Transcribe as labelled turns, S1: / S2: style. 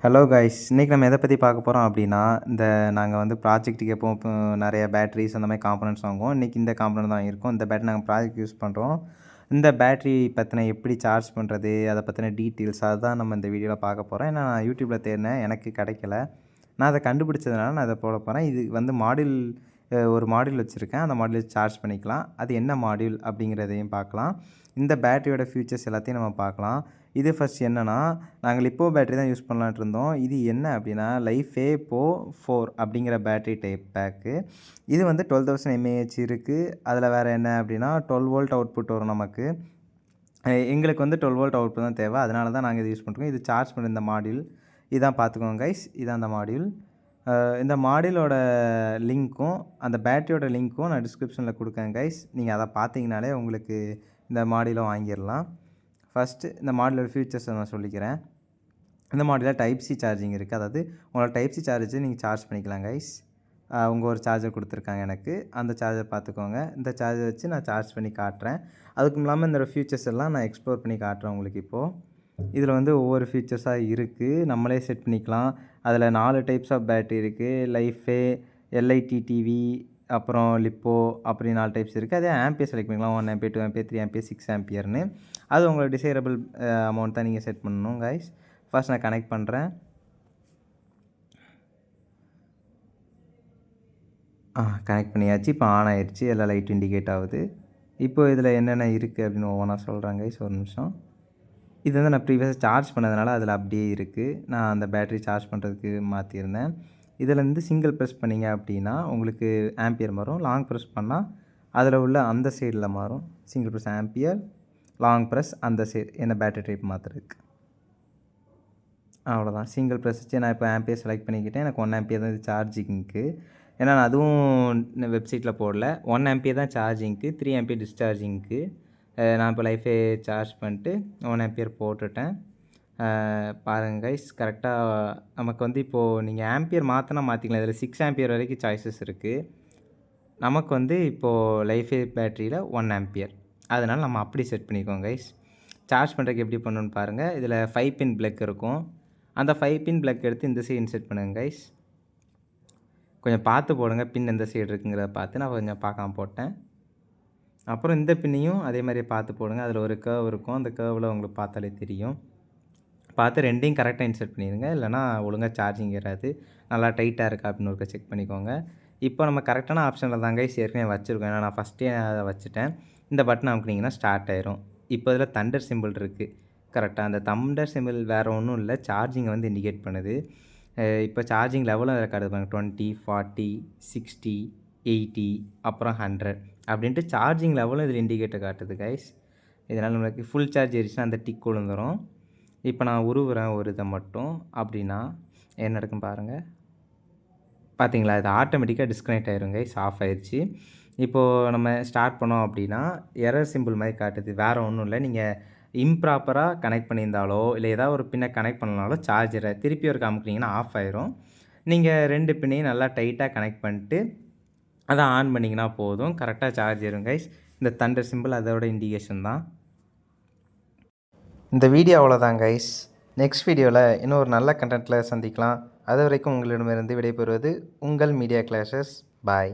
S1: Hello guys, இன்றைக்கி நம்ம எதை பற்றி பார்க்க போகிறோம் அப்படின்னா, நாங்கள் வந்து ப்ராஜெக்ட்டுக்கு எப்போவும் இப்போ நிறைய பேட்டரிஸ் அந்த மாதிரி காம்பனன்ட்ஸ் வாங்குவோம். இன்றைக்கி இந்த காம்பனன்ட் தான் இருக்கும். இந்த பேட்டரி நாங்கள் ப்ராஜெக்ட் யூஸ் பண்ணுறோம். இந்த பேட்டரி பற்றின எப்படி சார்ஜ் பண்ணுறது, அதை பற்றின டீட்டெயில்ஸ் அதுதான் நம்ம இந்த வீடியோவில் பார்க்க போகிறோம். ஏன்னா நான் யூடியூப்பில் தேடினேன், எனக்கு கிடைக்கல. நான் அதை கண்டுபிடிச்சதுனால நான் அதை போட போகிறேன். இது வந்து ஒரு மாடியூல் வச்சுருக்கேன். அந்த மாடியூல் சார்ஜ் பண்ணிக்கலாம். அது என்ன மாடியூல் அப்படிங்கிறதையும் பார்க்கலாம். இந்த பேட்டரியோட ஃபியூச்சர்ஸ் எல்லாத்தையும் நம்ம பார்க்கலாம். இது ஃபஸ்ட் என்னென்னா, நாங்கள் லிப்போ பேட்டரி தான் யூஸ் பண்ணலான்ட்டு இருந்தோம். இது என்ன அப்படின்னா, லைஃபே போ 4 அப்படிங்கிற பேட்டரி டைப் பேக்கு. இது வந்து 12,000 mAh இருக்குது. அதில் வேறு என்ன அப்படின்னா 12 வோல்ட் அவுட்புட் வரும் நமக்கு. எங்களுக்கு வந்து 12 வோல்ட் அவுட்புட் தான் தேவை. அதனால தான் நாங்கள் இது யூஸ் பண்ணுறோம். இது சார்ஜ் பண்ணுற இந்த மாடியூல் இதான் பார்த்துக்கோங்க கைஸ். இதான் அந்த மாடியூல். இந்த மாடியூலோட லிங்க்கும் அந்த பேட்டரியோட லிங்க்கும் நான் டிஸ்கிரிப்ஷனில் கொடுக்கேன் கைஸ். நீங்கள் அதை பார்த்தீங்கனாலே உங்களுக்கு இந்த மாடியூலை வாங்கிடலாம். ஃபஸ்ட்டு இந்த மாடலோட ஃபியூச்சர்ஸை நான் சொல்லிக்கிறேன். இந்த மாடலில் டைப் சி சார்ஜிங் இருக்குது. அதாவது உங்களோட டைப் சி சார்ஜ் வச்சு நீங்கள் சார்ஜ் பண்ணிக்கலாம் கைஸ். அவங்க ஒரு சார்ஜர் கொடுத்துருக்காங்க எனக்கு. அந்த சார்ஜர் பார்த்துக்கோங்க. இந்த சார்ஜர் வச்சு நான் சார்ஜ் பண்ணி காட்டுறேன். அதுக்கும் இல்லாமல் இந்த ஃபியூச்சர்ஸ் எல்லாம் நான் எக்ஸ்ப்ளோர் பண்ணி காட்டுறேன் உங்களுக்கு இப்போது. இதில் வந்து ஒவ்வொரு ஃபீச்சர்ஸாக இருக்குது. நம்மளே செட் பண்ணிக்கலாம். அதில் 4 டைப்ஸ் ஆஃப் பேட்டரி இருக்குது. லைஃபே, எல்ஐடிடிவி, அப்புறம் லிப்போ அப்படி 4 டைப்ஸ் இருக்குது. அதே ஆம்பியர் செலக்ட் பண்ணிக்கலாம். 1 ஆம்பியர், 2 ஆம்பியர், 3 ஆம்பியர், 6 ஆம்பியர்னு. அது உங்களோட டிசைரபிள் அமௌண்ட் தான் நீங்கள் செட் பண்ணணும் கைஸ். ஃபர்ஸ்ட் நான் கனெக்ட் பண்ணுறேன். கனெக்ட் பண்ணியாச்சு. இப்போ ஆன் ஆயிடுச்சு. எல்லா லைட் இண்டிகேட் ஆகுது. இப்போ இதில் என்னென்ன இருக்குது அப்படின்னு ஒவ்வொன்றா சொல்கிறேன் கைஸ். ஒரு நிமிஷம். இது வந்து நான் ப்ரீவியஸாக சார்ஜ் பண்ணதுனால அதில் அப்படியே இருக்குது. நான் அந்த பேட்டரி சார்ஜ் பண்ணுறதுக்கு மாற்றிருந்தேன். இதிலேருந்து சிங்கிள் ப்ரெஸ் பண்ணிங்க அப்படின்னா உங்களுக்கு ஆம்பியர் மாறும். லாங் ப்ரெஸ் பண்ணால் அதில் உள்ள அந்த சைடில் மாறும். Single press ampere, long press அந்த சைடு என்ன பேட்டரி டைப் மாற்றுறதுக்கு. அவ்வளோதான். சிங்கிள் ப்ரெஸ் வச்சு நான் இப்போ ஆம்பியர் செலக்ட் பண்ணிக்கிட்டேன். எனக்கு 1 ஆம்பியர் தான் இது சார்ஜிங்க்கு. ஏன்னா நான் அதுவும் வெப்சைட்டில் போடல. 1 ஆம்பியர் தான் சார்ஜிங்க்கு, 3 ஆம்பியர் டிஸ்சார்ஜிங்க்கு. நான் இப்போ லைஃபே சார்ஜ் பண்ணிட்டு 1 ஆம்பியர் போட்டுட்டேன். பாருங்கள் கைஸ், கரெக்டாக நமக்கு வந்து இப்போது நீங்கள் ஆம்பியர் மாற்றினா மாற்றிக்கலாம். இதில் 6 ஆம்பியர் வரைக்கும் சாய்ஸஸ் இருக்குது. நமக்கு வந்து இப்போது லைஃபே பேட்டரியில் 1 ஆம்பியர். அதனால் நம்ம அப்படி செட் பண்ணிக்கோங்க கைஸ். சார்ஜ் பண்ணுறதுக்கு எப்படி பண்ணணுன்னு பாருங்கள். இதில் 5 பின் பிளக் இருக்கும். அந்த 5 பின் பிளக் எடுத்து இந்த சைடு இன்செர்ட் பண்ணுங்கள் கைஸ். கொஞ்சம் பார்த்து போடுங்க, பின் எந்த சைடு இருக்குங்கிறத பார்த்து. நான் கொஞ்சம் பார்க்காம போட்டேன். அப்புறம் இந்த பின்னையும் அதே மாதிரியே பார்த்து போடுங்க. அதில் ஒரு கர்வ் இருக்கும். அந்த கர்வில் உங்களுக்கு பார்த்தாலே தெரியும். பார்த்து ரெண்டையும் கரெக்டாக இன்செர்ட் பண்ணிடுங்க. இல்லைனா ஒழுங்காக சார்ஜிங் ஏறாது. நல்லா டைட்டாக இருக்கா அப்படின்னு ஒருக்க செக் பண்ணிக்கோங்க. இப்போ நம்ம கரெக்டான ஆப்ஷனில் தாங்க ஏற்கனவே வச்சுருக்கோம். ஏன்னா நான் ஃபஸ்ட்டே அதை வச்சுட்டேன். இந்த பட்டன் அமுக்குனிங்கன்னா ஸ்டார்ட் ஆயிரும். இப்போ இதில் தண்டர் சிம்பிள் இருக்குது. கரெக்டாக அந்த தண்டர் சிம்பிள் வேறு ஒன்றும் இல்லை, சார்ஜிங்கை வந்து இண்டிகேட் பண்ணுது. இப்போ சார்ஜிங் லெவலும் அதில் காட்டுது பாருங்க. 20, 40, 60, 80, அப்புறம் 100 அப்படின்ட்டு சார்ஜிங் லெவலும் இதில் இண்டிகேட்டர் காட்டுது கைஸ். இதனால் நம்மளுக்கு ஃபுல் சார்ஜ் ஏறிச்சுன்னா அந்த டிக் விழுந்துடும். இப்போ நான் உருவுறேன் ஒரு இதை மட்டும் அப்படின்னா என்ன நடக்குன்னு பாருங்கள். பார்த்தீங்களா, இது ஆட்டோமேட்டிக்காக டிஸ்கனெக்ட் ஆயிரும் கைஸ். ஆஃப் ஆயிடுச்சு. இப்போது நம்ம ஸ்டார்ட் பண்ணோம் அப்படின்னா எரர் சிம்பிள் மாதிரி காட்டுது. வேறு ஒன்றும் இல்லை, நீங்கள் இம்ப்ராப்பராக கனெக்ட் பண்ணியிருந்தாலோ இல்லை ஏதாவது ஒரு பின்னை கனெக்ட் பண்ணனாலோ சார்ஜரை திருப்பி ஒரு அமுக்குனீங்கன்னா ஆஃப் ஆயிரும். நீங்கள் 2 பின்னையும் நல்லா டைட்டாக கனெக்ட் பண்ணிட்டு அதை ஆன் பண்ணிங்கன்னா போதும், கரெக்டாக சார்ஜ் ஏறும் கைஸ். இந்த தண்டர் சிம்பிள் அதோட இண்டிகேஷன் தான். இந்த வீடியோ அவ்வளோதான் கைஸ். நெக்ஸ்ட் வீடியோவில் இன்னும் ஒரு நல்ல கண்டென்ட்டில் சந்திக்கலாம். அது வரைக்கும் உங்களிடமிருந்து விடைபெறுவது உங்கள் மீடியா கிளாஷஸ். பாய்.